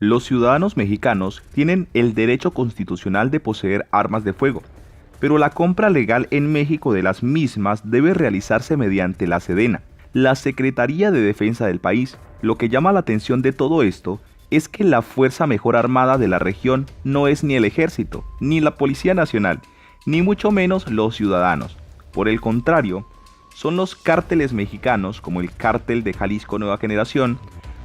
Los ciudadanos mexicanos tienen el derecho constitucional de poseer armas de fuego, pero la compra legal en México de las mismas debe realizarse mediante la SEDENA, la Secretaría de Defensa del país. Lo que llama la atención de todo esto es que la fuerza mejor armada de la región no es ni el ejército, ni la Policía Nacional, ni mucho menos los ciudadanos. Por el contrario, son los cárteles mexicanos como el Cártel de Jalisco Nueva Generación,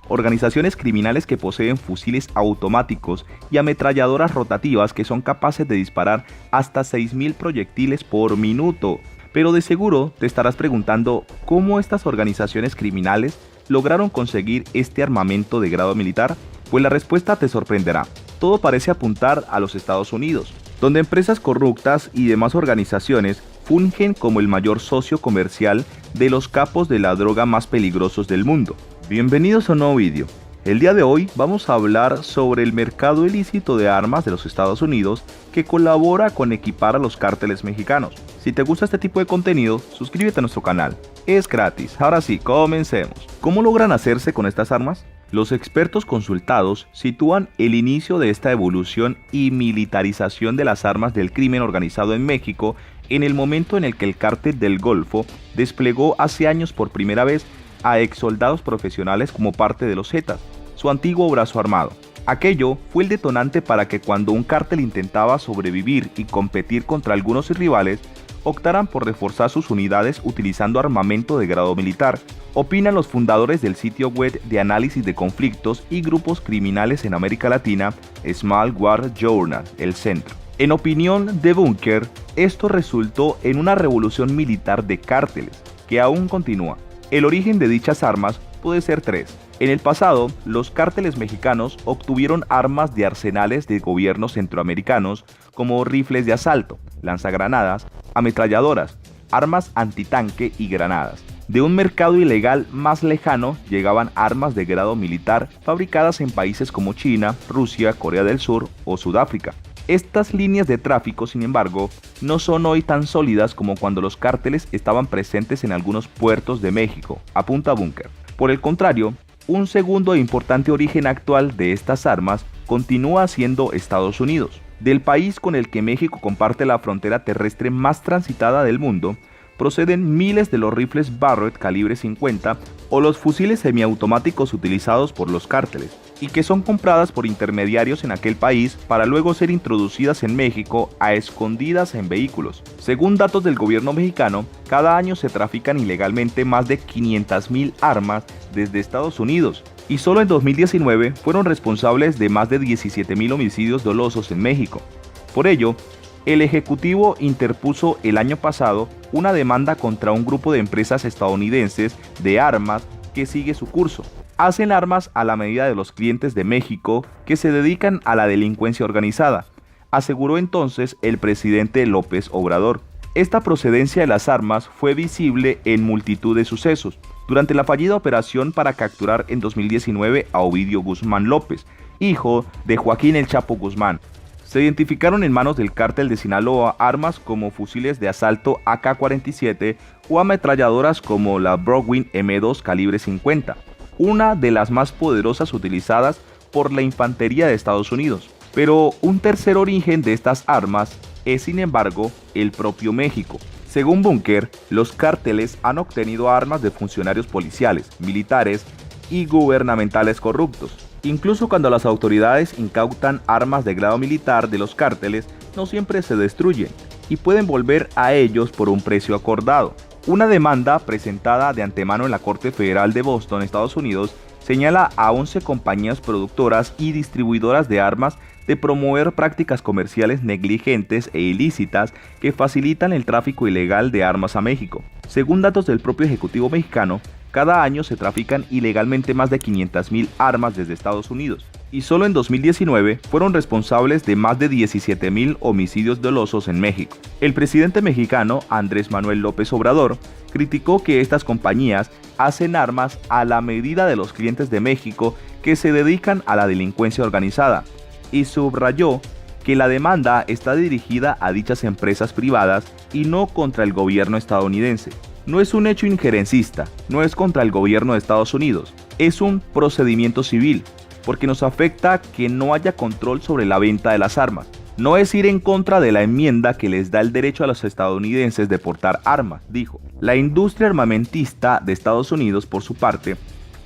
organizaciones criminales que poseen fusiles automáticos y ametralladoras rotativas que son capaces de disparar hasta 6.000 proyectiles por minuto. Pero de seguro te estarás preguntando cómo estas organizaciones criminales lograron conseguir este armamento de grado militar. Pues la respuesta te sorprenderá. Todo parece apuntar a los Estados Unidos, donde empresas corruptas y demás organizaciones fungen como el mayor socio comercial de los capos de la droga más peligrosos del mundo. Bienvenidos a un nuevo vídeo. El día de hoy vamos a hablar sobre el mercado ilícito de armas de los Estados Unidos que colabora con equipar a los cárteles mexicanos. Si te gusta este tipo de contenido, suscríbete a nuestro canal. Es gratis. Ahora sí, comencemos. ¿Cómo logran hacerse con estas armas? Los expertos consultados sitúan el inicio de esta evolución y militarización de las armas del crimen organizado en México en el momento en el que el Cártel del Golfo desplegó hace años por primera vez a exsoldados profesionales como parte de los Zetas, su antiguo brazo armado. Aquello fue el detonante para que cuando un cártel intentaba sobrevivir y competir contra algunos rivales, optaran por reforzar sus unidades utilizando armamento de grado militar, opinan los fundadores del sitio web de análisis de conflictos y grupos criminales en América Latina, Small War Journal, el centro. En opinión de Bunker, esto resultó en una revolución militar de cárteles, que aún continúa. El origen de dichas armas puede ser tres. En el pasado, los cárteles mexicanos obtuvieron armas de arsenales de gobiernos centroamericanos como rifles de asalto, lanzagranadas, ametralladoras, armas antitanque y granadas. De un mercado ilegal más lejano llegaban armas de grado militar fabricadas en países como China, Rusia, Corea del Sur o Sudáfrica. Estas líneas de tráfico, sin embargo, no son hoy tan sólidas como cuando los cárteles estaban presentes en algunos puertos de México, apunta Bunker. Por el contrario, un segundo e importante origen actual de estas armas continúa siendo Estados Unidos. Del país con el que México comparte la frontera terrestre más transitada del mundo, proceden miles de los rifles Barrett calibre 50 o los fusiles semiautomáticos utilizados por los cárteles, y que son compradas por intermediarios en aquel país para luego ser introducidas en México a escondidas en vehículos. Según datos del gobierno mexicano, cada año se trafican ilegalmente más de 500.000 armas desde Estados Unidos, y solo en 2019 fueron responsables de más de 17.000 homicidios dolosos en México. Por ello, el Ejecutivo interpuso el año pasado una demanda contra un grupo de empresas estadounidenses de armas que sigue su curso. Hacen armas a la medida de los clientes de México que se dedican a la delincuencia organizada, aseguró entonces el presidente López Obrador. Esta procedencia de las armas fue visible en multitud de sucesos. Durante la fallida operación para capturar en 2019 a Ovidio Guzmán López, hijo de Joaquín El Chapo Guzmán, se identificaron en manos del cártel de Sinaloa armas como fusiles de asalto AK-47 o ametralladoras como la Browning M2 calibre 50, una de las más poderosas utilizadas por la infantería de Estados Unidos. Pero un tercer origen de estas armas es, sin embargo, el propio México. Según Bunker, los cárteles han obtenido armas de funcionarios policiales, militares y gubernamentales corruptos. Incluso cuando las autoridades incautan armas de grado militar de los cárteles, no siempre se destruyen y pueden volver a ellos por un precio acordado. Una demanda presentada de antemano en la Corte Federal de Boston, Estados Unidos, señala a 11 compañías productoras y distribuidoras de armas de promover prácticas comerciales negligentes e ilícitas que facilitan el tráfico ilegal de armas a México. Según datos del propio Ejecutivo mexicano, cada año se trafican ilegalmente más de 500.000 armas desde Estados Unidos, y solo en 2019 fueron responsables de más de 17.000 homicidios dolosos en México. El presidente mexicano, Andrés Manuel López Obrador, criticó que estas compañías hacen armas a la medida de los clientes de México que se dedican a la delincuencia organizada, y subrayó que la demanda está dirigida a dichas empresas privadas y no contra el gobierno estadounidense. No es un hecho injerencista, no es contra el gobierno de Estados Unidos, es un procedimiento civil. porque nos afecta que no haya control sobre la venta de las armas. No es ir en contra de la enmienda que les da el derecho a los estadounidenses de portar armas, dijo. La industria armamentista de Estados Unidos, por su parte,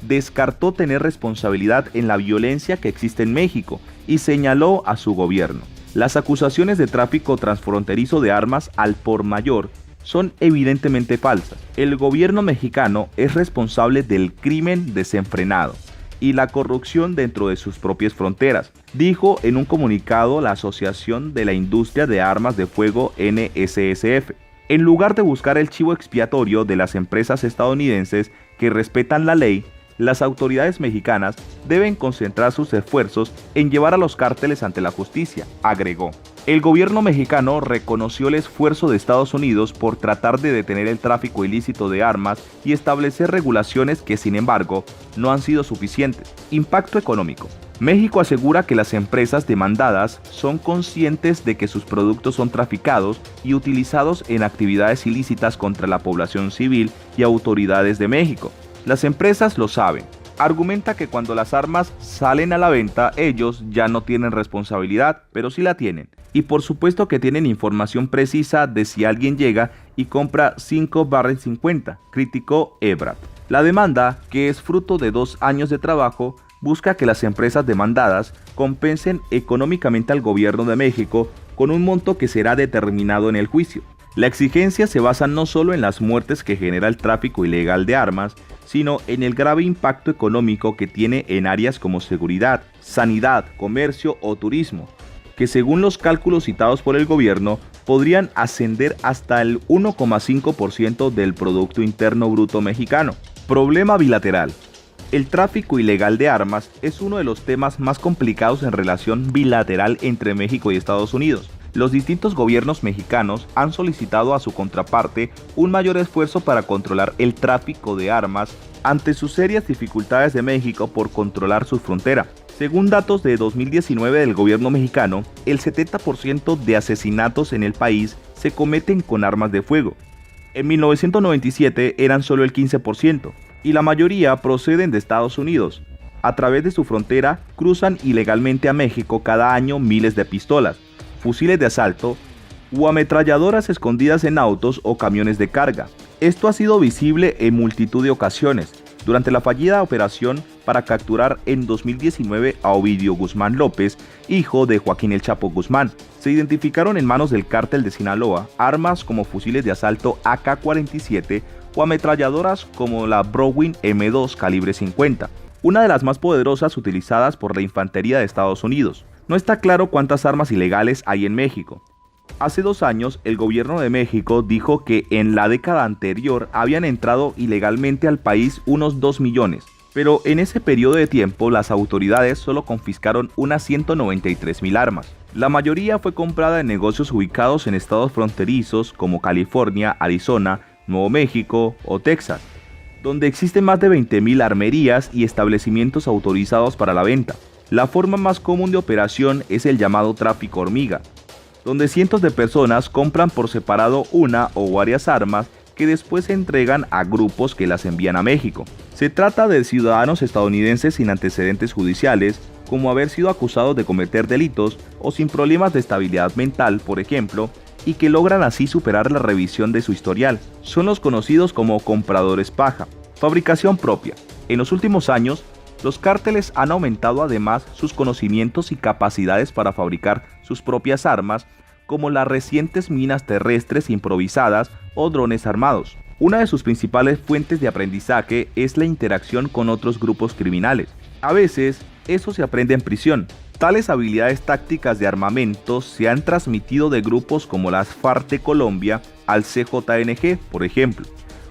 descartó tener responsabilidad en la violencia que existe en México y señaló a su gobierno. Las acusaciones de tráfico transfronterizo de armas al por mayor son evidentemente falsas. El gobierno mexicano es responsable del crimen desenfrenado y la corrupción dentro de sus propias fronteras, dijo en un comunicado la Asociación de la Industria de Armas de Fuego NSSF. En lugar de buscar el chivo expiatorio de las empresas estadounidenses que respetan la ley, las autoridades mexicanas deben concentrar sus esfuerzos en llevar a los cárteles ante la justicia, agregó. El gobierno mexicano reconoció el esfuerzo de Estados Unidos por tratar de detener el tráfico ilícito de armas y establecer regulaciones que, sin embargo, no han sido suficientes. Impacto económico. México asegura que las empresas demandadas son conscientes de que sus productos son traficados y utilizados en actividades ilícitas contra la población civil y autoridades de México. Las empresas lo saben. Argumenta que cuando las armas salen a la venta, ellos ya no tienen responsabilidad, pero sí la tienen. Y por supuesto que tienen información precisa de si alguien llega y compra 5 Barrett 50, criticó Ebrard. La demanda, que es fruto de 2 años de trabajo, busca que las empresas demandadas compensen económicamente al gobierno de México con un monto que será determinado en el juicio. La exigencia se basa no solo en las muertes que genera el tráfico ilegal de armas, sino en el grave impacto económico que tiene en áreas como seguridad, sanidad, comercio o turismo, que según los cálculos citados por el gobierno podrían ascender hasta el 1,5% del Producto Interno Bruto mexicano. Problema bilateral. El tráfico ilegal de armas es uno de los temas más complicados en relación bilateral entre México y Estados Unidos. Los distintos gobiernos mexicanos han solicitado a su contraparte un mayor esfuerzo para controlar el tráfico de armas ante sus serias dificultades de México por controlar su frontera. Según datos de 2019 del gobierno mexicano, el 70% de asesinatos en el país se cometen con armas de fuego. En 1997 eran solo el 15%, y la mayoría proceden de Estados Unidos. A través de su frontera cruzan ilegalmente a México cada año miles de pistolas, fusiles de asalto o ametralladoras escondidas en autos o camiones de carga. Esto ha sido visible en multitud de ocasiones. Durante la fallida operación para capturar en 2019 a Ovidio Guzmán López, hijo de Joaquín El Chapo Guzmán, se identificaron en manos del cártel de Sinaloa armas como fusiles de asalto AK-47 o ametralladoras como la Browning M2 calibre 50, una de las más poderosas utilizadas por la infantería de Estados Unidos. No está claro cuántas armas ilegales hay en México. Hace 2 años, el gobierno de México dijo que en la década anterior habían entrado ilegalmente al país unos 2 millones, pero en ese periodo de tiempo las autoridades solo confiscaron unas 193,000 armas. La mayoría fue comprada en negocios ubicados en estados fronterizos como California, Arizona, Nuevo México o Texas, donde existen más de 20,000 armerías y establecimientos autorizados para la venta. La forma más común de operación es el llamado tráfico hormiga, donde cientos de personas compran por separado una o varias armas que después se entregan a grupos que las envían a México. Se trata de ciudadanos estadounidenses sin antecedentes judiciales, como haber sido acusados de cometer delitos o sin problemas de estabilidad mental, por ejemplo, y que logran así superar la revisión de su historial. Son los conocidos como compradores paja. Fabricación propia. En los últimos años, los cárteles han aumentado además sus conocimientos y capacidades para fabricar sus propias armas, como las recientes minas terrestres improvisadas o drones armados. Una de sus principales fuentes de aprendizaje es la interacción con otros grupos criminales. A veces, eso se aprende en prisión. Tales habilidades tácticas de armamento se han transmitido de grupos como las FARC de Colombia al CJNG, por ejemplo,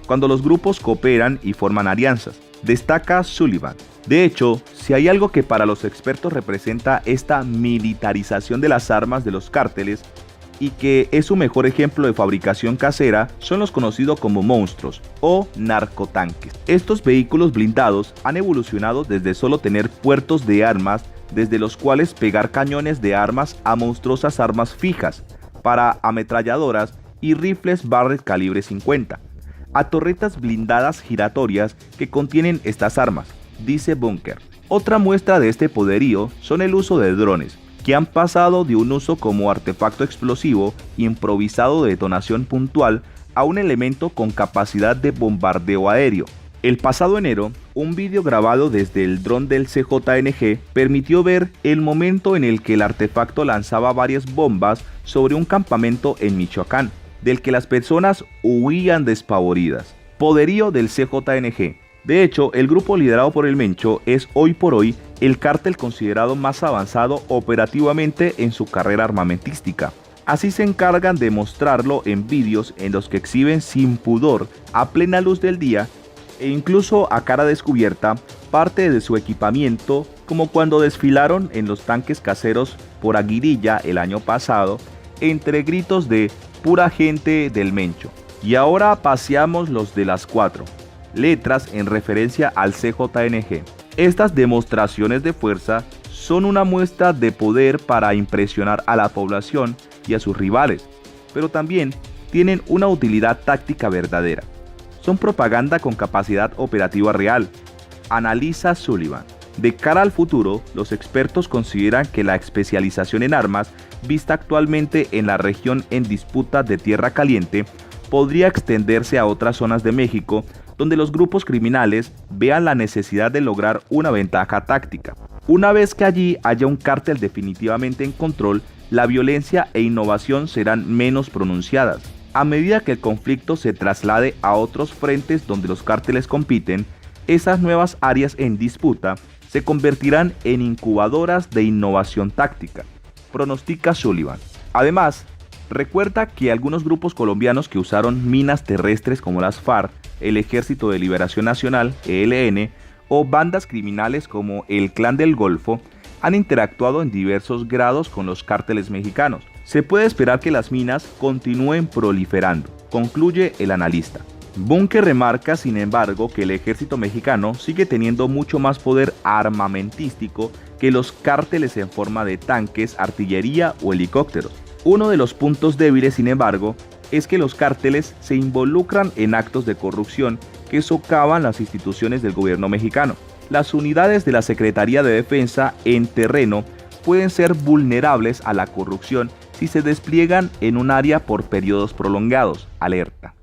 cuando los grupos cooperan y forman alianzas. Destaca Sullivan. De hecho, si hay algo que para los expertos representa esta militarización de las armas de los cárteles y que es su mejor ejemplo de fabricación casera, son los conocidos como monstruos o narcotanques. Estos vehículos blindados han evolucionado desde solo tener puertos de armas, desde los cuales pegar cañones de armas a monstruosas armas fijas para ametralladoras y rifles Barrett calibre 50, a torretas blindadas giratorias que contienen estas armas, dice Bunker. Otra muestra de este poderío son el uso de drones, que han pasado de un uso como artefacto explosivo improvisado de detonación puntual a un elemento con capacidad de bombardeo aéreo. El pasado enero, un vídeo grabado desde el dron del CJNG permitió ver el momento en el que el artefacto lanzaba varias bombas sobre un campamento en Michoacán, del que las personas huían despavoridas. Poderío del CJNG. De hecho, el grupo liderado por el Mencho es hoy por hoy el cártel considerado más avanzado operativamente en su carrera armamentística. Así se encargan de mostrarlo en vídeos en los que exhiben sin pudor, a plena luz del día, e incluso a cara descubierta, parte de su equipamiento, como cuando desfilaron en los tanques caseros por Aguirilla el año pasado, entre gritos de "pura gente del Mencho". Y ahora paseamos los de las 4 letras en referencia al CJNG. Estas demostraciones de fuerza son una muestra de poder para impresionar a la población y a sus rivales, pero también tienen una utilidad táctica verdadera. Son propaganda con capacidad operativa real, analiza Sullivan. De cara al futuro, los expertos consideran que la especialización en armas, vista actualmente en la región en disputa de Tierra Caliente, podría extenderse a otras zonas de México, donde los grupos criminales vean la necesidad de lograr una ventaja táctica. Una vez que allí haya un cártel definitivamente en control, la violencia e innovación serán menos pronunciadas. A medida que el conflicto se traslade a otros frentes donde los cárteles compiten, esas nuevas áreas en disputa se convertirán en incubadoras de innovación táctica, pronostica Sullivan. Además, recuerda que algunos grupos colombianos que usaron minas terrestres como las FARC, el Ejército de Liberación Nacional, ELN, o bandas criminales como el Clan del Golfo, han interactuado en diversos grados con los cárteles mexicanos. Se puede esperar que las minas continúen proliferando, concluye el analista. Bunker remarca, sin embargo, que el ejército mexicano sigue teniendo mucho más poder armamentístico que los cárteles en forma de tanques, artillería o helicópteros. Uno de los puntos débiles, sin embargo, es que los cárteles se involucran en actos de corrupción que socavan las instituciones del gobierno mexicano. Las unidades de la Secretaría de Defensa en terreno pueden ser vulnerables a la corrupción si se despliegan en un área por periodos prolongados, alerta.